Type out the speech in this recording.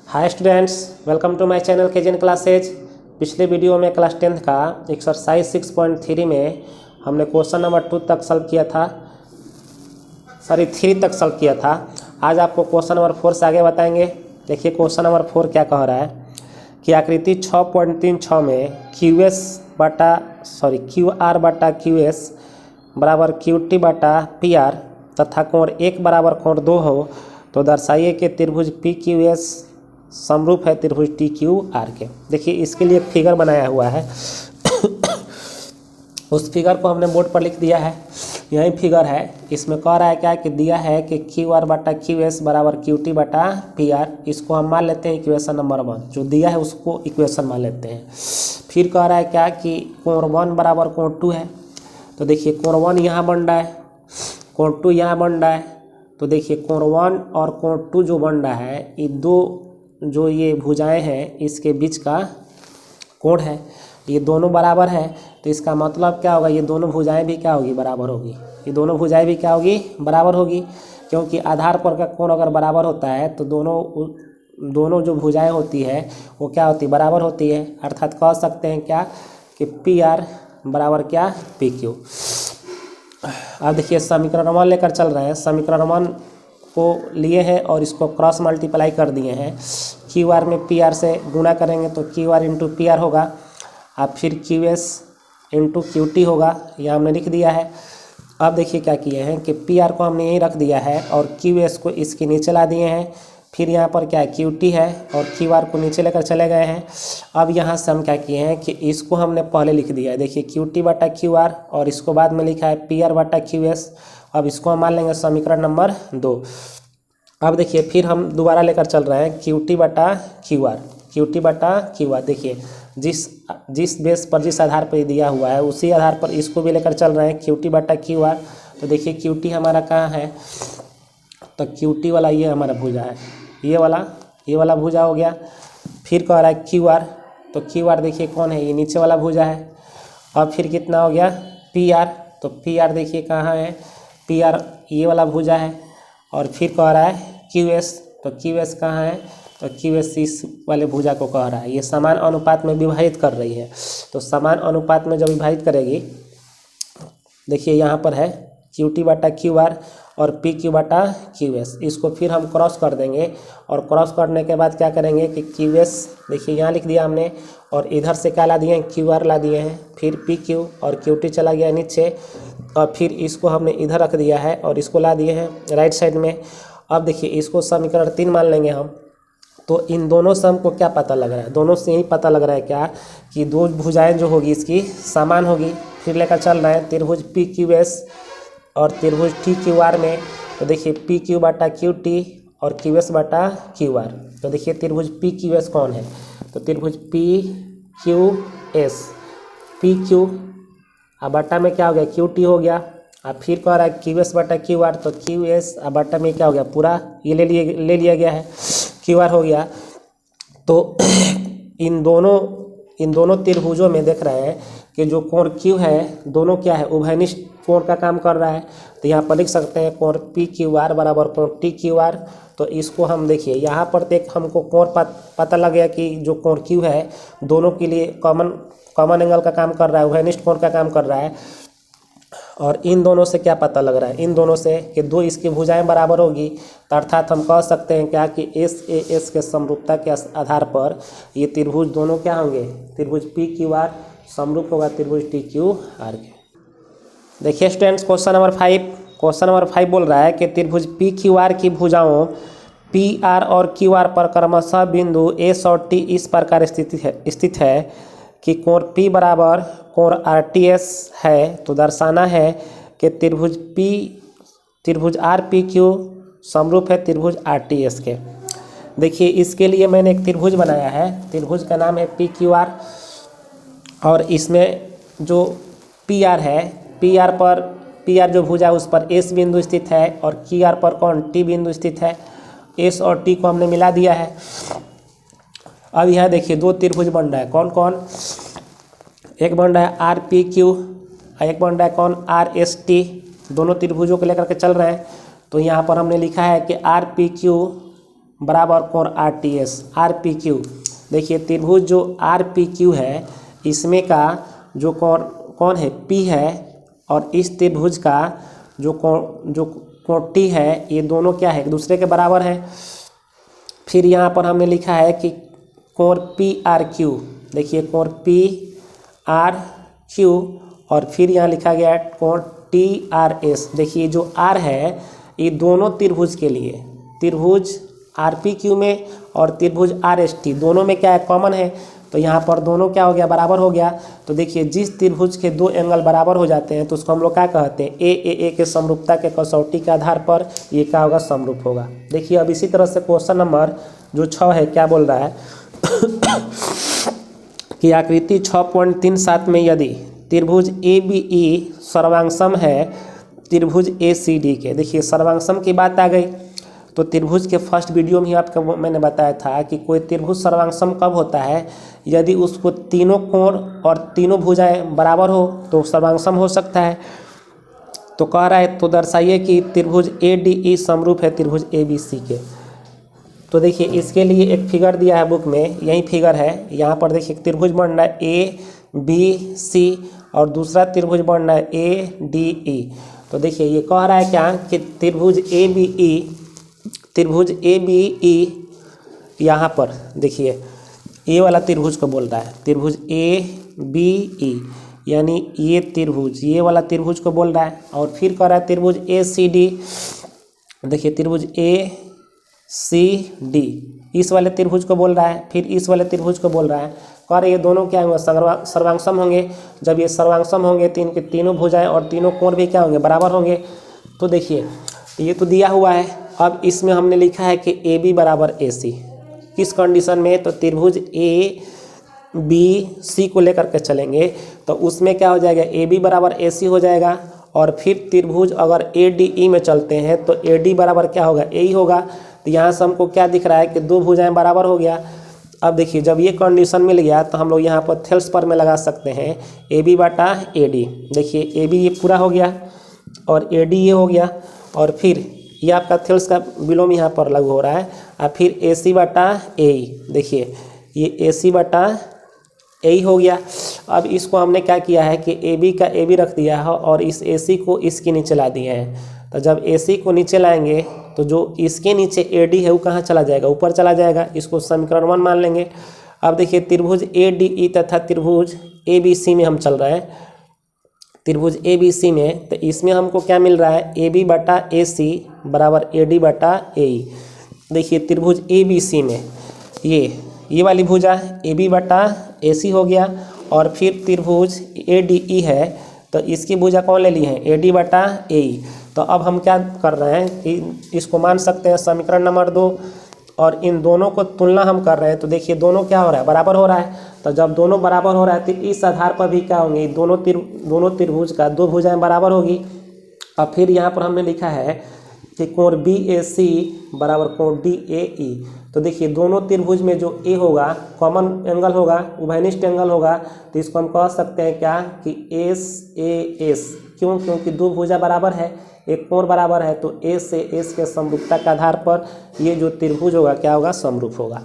Hi students, welcome to my channel Kaizen classes. पिछले video में class 10th का exercise 6.3 में हमने क्वेश्चन नंबर 2 तक सॉल्व किया था, 3 तक सॉल्व किया था। आज आपको क्वेश्चन नंबर 4 से आगे बताएंगे। देखिए क्वेश्चन नंबर 4 क्या कह रहा है कि आकृति 6.36 में क्यू आर बटा क्यू एस बराबर क्यू टी बटा पी आर तथा कोण 1 बराबर कोण 2 हो तो दर्शाइए कि त्रिभुज पी क्यू एस समरूप है त्रिभुज टी क्यू आर के। देखिए इसके लिए एक फिगर बनाया हुआ है उस फिगर को हमने बोर्ड पर लिख दिया है। यही फिगर है। इसमें कह रहा है क्या कि दिया है कि क्यू आर बटा क्यू एस बराबर क्यू टी बटा पी आर। इसको हम मान लेते हैं इक्वेशन नंबर 1, जो दिया है उसको इक्वेशन मान लेते हैं। फिर कह रहा है क्या कि कोण 1 बराबर कोण 2 है। तो देखिए कोण 1 यहाँ बन रहा है, कोण 2 यहाँ बन रहा है। तो देखिए कोण 1 और कोण 2 जो बन रहा है, ये दो जो ये भुजाएं हैं इसके बीच का कोण है। ये दोनों बराबर है तो इसका मतलब क्या होगा, ये दोनों भुजाएं भी क्या होगी, बराबर होगी। ये दोनों भुजाएं भी क्या होगी, बराबर होगी। क्योंकि आधार पर का कोण अगर बराबर होता है तो दोनों जो भुजाएं होती है वो क्या होती, बराबर होती है। अर्थात कह सकते हैं क्या कि पी आर बराबर क्या, पी क्यू। अब देखिए समीकरण 1 लेकर चल रहे हैं। समीकरण 1 को लिए हैं और इसको क्रॉस मल्टीप्लाई कर दिए हैं। क्यू आर में पी आर से गुणा करेंगे तो Q R into P R होगा। अब फिर Q S into Q T होगा, यह हमने लिख दिया है। अब देखिए क्या किए हैं कि पी आर को हमने यहीं रख दिया है और क्यू एस को इसके नीचे ला दिए हैं। फिर यहाँ पर क्या क्यू टी है और क्यू आर को नीचे लेकर चले गए हैं। अब यहाँ से हम क्या किए हैं कि इसको हमने पहले लिख दिया है। देखिए क्यू टी बटा क्यू आर और इसको बाद में लिखा है पी आर बटा क्यू एस। अब इसको हम मान लेंगे समीकरण नंबर 2। अब देखिए फिर हम दोबारा लेकर चल रहे हैं क्यू टी बटा क्यू आर, क्यू टी बटा क्यू आर। देखिए जिस बेस पर जिस आधार पर दिया हुआ है उसी आधार पर इसको भी लेकर चल रहे हैं क्यू टी बटा क्यू आर। तो देखिए क्यू टी हमारा कहाँ है, तो क्यू टी वाला ये हमारा भुजा है, ये वाला भुजा हो गया। फिर कह रहा है क्यू आर, तो क्यू आर देखिए कौन है, ये नीचे वाला भुजा है। अब फिर कितना हो गया पी आर, तो पी आर देखिए कहाँ है, पी आर ये वाला भुजा है। और फिर कह रहा है क्यू एस, तो क्यू एस कहाँ है, तो क्यू एस इस वाले भुजा को कह रहा है। ये समान अनुपात में विभाजित कर रही है। तो समान अनुपात में जब विभाजित करेगी, देखिए यहाँ पर है क्यू टी बटा क्यू आर और पी क्यू बटा क्यू एस। इसको फिर हम क्रॉस कर देंगे और क्रॉस करने के बाद क्या करेंगे कि क्यू एस देखिए यहाँ लिख दिया हमने और इधर से क्या ला दिए हैं, क्यू आर ला दिए हैं। फिर पी क्यू और क्यू टी चला गया नीचे और फिर इसको हमने इधर रख दिया है और इसको ला दिए हैं राइट साइड में। अब देखिए इसको समीकरण 3 मान लेंगे हम। तो इन दोनों से हमको क्या पता लग रहा है, दोनों से यही पता लग रहा है क्या कि दो भुजाएं जो होगी इसकी समान होगी। फिर लेकर चल रहे हैं त्रिभुज पी क्यू एस और त्रिभुज टी क्यू आर में। तो देखिए पी क्यू बटा क्यू टी और क्यू एस बटा क्यू आर। तो देखिए त्रिभुज पी क्यू एस कौन है, तो त्रिभुज P Q S, P Q अब बटा में क्या हो गया, क्यू टी हो गया। अब फिर कह रहा है क्यू एस बटा क्यू आर, तो क्यू एस अब बटा में क्या हो गया, पूरा ये ले लिया गया है, क्यू आर हो गया। तो इन दोनों त्रिभुजों में देख रहे हैं कि जो कोण क्यू है दोनों क्या है, उभयनिष्ठ कोण का काम कर रहा है। तो यहाँ पर लिख सकते हैं कोण पी क्यू आर बराबर कोण टी क्यू आर। तो इसको हम देखिए यहाँ पर देख हमको कोण पता लग गया कि जो कोण क्यू है दोनों के लिए कॉमन एंगल का काम कर रहा है, उभयनिष्ठ कोण का काम कर रहा है। और इन दोनों से क्या पता लग रहा है, इन दोनों से कि दो इसकी भुजाएं बराबर होगी। तो अर्थात हम कह सकते हैं क्या कि एस ए एस के समरूपता के आधार पर ये त्रिभुज दोनों क्या होंगे, त्रिभुज पी क्यू आर समरूप होगा त्रिभुज टी क्यू आर के। देखिए स्टूडेंट्स क्वेश्चन नंबर 5 बोल रहा है कि त्रिभुज पी क्यू आर की भुजाओं पी आर और क्यू आर पर क्रमशः बिंदु एस और टी इस प्रकार स्थित है कि कोण P बराबर कोण RTS है। तो दर्शाना है कि त्रिभुज आर पी क्यू समरूप है त्रिभुज RTS के। देखिए इसके लिए मैंने एक त्रिभुज बनाया है, त्रिभुज का नाम है पी क्यू आर। और इसमें जो पी आर है, पी आर जो भुजा है उस पर एस बिंदु स्थित है और क्यू आर पर कौन टी बिंदु स्थित है। एस और टी को हमने मिला दिया है। अब यहाँ देखिए दो त्रिभुज बन रहा है, कौन कौन, एक बन रहा है आर पी क्यू, एक बन रहा है कौन आर एस टी। दोनों त्रिभुजों को लेकर के चल रहे हैं। तो यहाँ पर हमने लिखा है कि आर पी क्यू बराबर कोण RTS RPQ। देखिए त्रिभुज जो RPQ है इसमें का जो कोण है P है और इस त्रिभुज का जो कोण T है ये दोनों क्या है एक दूसरे के बराबर है। फिर यहाँ पर हमने लिखा है कि कोण PRQ, देखिए कोण PRQ और फिर यहाँ लिखा गया है कोण TRS। देखिए जो R है ये दोनों त्रिभुज के लिए, त्रिभुज RPQ में और त्रिभुज RST दोनों में क्या है कॉमन है, तो यहाँ पर दोनों क्या हो गया बराबर हो गया। तो देखिए जिस त्रिभुज के दो एंगल बराबर हो जाते हैं तो उसको हम लोग क्या कहते हैं ए के समरूपता के कसौटी के आधार पर ये क्या होगा समरूप होगा। देखिए अब इसी तरह से क्वेश्चन नंबर जो 6 है क्या बोल रहा है कि आकृति 6.37 में यदि त्रिभुज ABE सर्वांगसम है त्रिभुज ACD के। देखिए सर्वांगसम की बात आ गई तो त्रिभुज के फर्स्ट वीडियो में ही आपको मैंने बताया था कि कोई त्रिभुज सर्वांगसम कब होता है, यदि उसको तीनों कोण और तीनों भुजाएं बराबर हो तो सर्वांगसम हो सकता है। तो कह रहा है तो दर्शाइए कि त्रिभुज ADE समरूप है त्रिभुज ABC के। तो देखिए इसके लिए एक फिगर दिया है बुक में, यही फिगर है। यहाँ पर देखिए त्रिभुज बन रहा है ABC और दूसरा त्रिभुज बन रहा है ADE। तो देखिए ये कह रहा है क्या कि त्रिभुज ABE यहाँ पर देखिए ये वाला त्रिभुज को बोल रहा है, त्रिभुज ABE यानी ये त्रिभुज ये वाला त्रिभुज को बोल रहा है। और फिर कह रहा है त्रिभुज ACD, देखिए त्रिभुज ACD इस वाले त्रिभुज को बोल रहा है, फिर इस वाले त्रिभुज को बोल रहा है। कह रहे ये दोनों क्या होंगे सर्वांगसम होंगे। जब ये सर्वांगसम होंगे तो इनके तीनों भुजाएं और तीनों कोण भी क्या होंगे बराबर होंगे। तो देखिए ये तो दिया हुआ है। अब इसमें हमने लिखा है कि AB बराबर AC, किस कंडीशन में, तो त्रिभुज ABC को लेकर के चलेंगे तो उसमें क्या हो जाएगा AB बराबर AC हो जाएगा। और फिर त्रिभुज अगर ADE में चलते हैं तो AD बराबर क्या होगा AE होगा। तो यहाँ से हमको क्या दिख रहा है कि दो भुजाएं बराबर हो गया। अब देखिए जब ये कंडीशन मिल गया तो हम लोग यहाँ पर थेल्स पर में लगा सकते हैं AB बटा AD। देखिए AB ये पूरा हो गया और AD ये हो गया और फिर ये आपका थेल्स का विलोम यहाँ पर लागू हो रहा है और फिर AC बटा AE। देखिए ये AC बटा AE हो गया। अब इसको हमने क्या किया है कि AB का AB रख दिया है और इस AC को इसके नीचे ला दिए हैं। तो जब AC को नीचे लाएंगे तो जो इसके नीचे AD है वो कहाँ चला जाएगा ऊपर चला जाएगा। इसको समीकरण 1 मान लेंगे। अब देखिए त्रिभुज ADE तथा त्रिभुज ABC में हम चल रहे हैं, त्रिभुज ABC में। तो इसमें हमको क्या मिल रहा है AB बटा AC बराबर AD बटा AE। देखिए त्रिभुज ABC में ये वाली भुजा AB बटा AC हो गया और फिर त्रिभुज ADE है तो इसकी भुजा कौन ले ली है AD बटा AE। तो अब हम क्या कर रहे हैं कि इसको मान सकते हैं समीकरण नंबर 2 और इन दोनों को तुलना हम कर रहे हैं। तो देखिए दोनों क्या हो रहा है बराबर हो रहा है। तो जब दोनों बराबर हो रहा है तो इस आधार पर भी क्या होंगे दोनों त्रिभुज का दो भुजाएं बराबर होगी। और फिर यहाँ पर हमने लिखा है कि कोण BAC बराबर कोण DAE। तो देखिए दोनों त्रिभुज में जो A होगा कॉमन एंगल होगा उभयनिष्ठ एंगल होगा तो इसको हम कह सकते हैं क्या कि SAS। क्यों? क्योंकि दो भुजा बराबर है एक कोण बराबर है तो A से S के समरूपता के आधार पर ये जो त्रिभुज होगा क्या होगा समरूप होगा।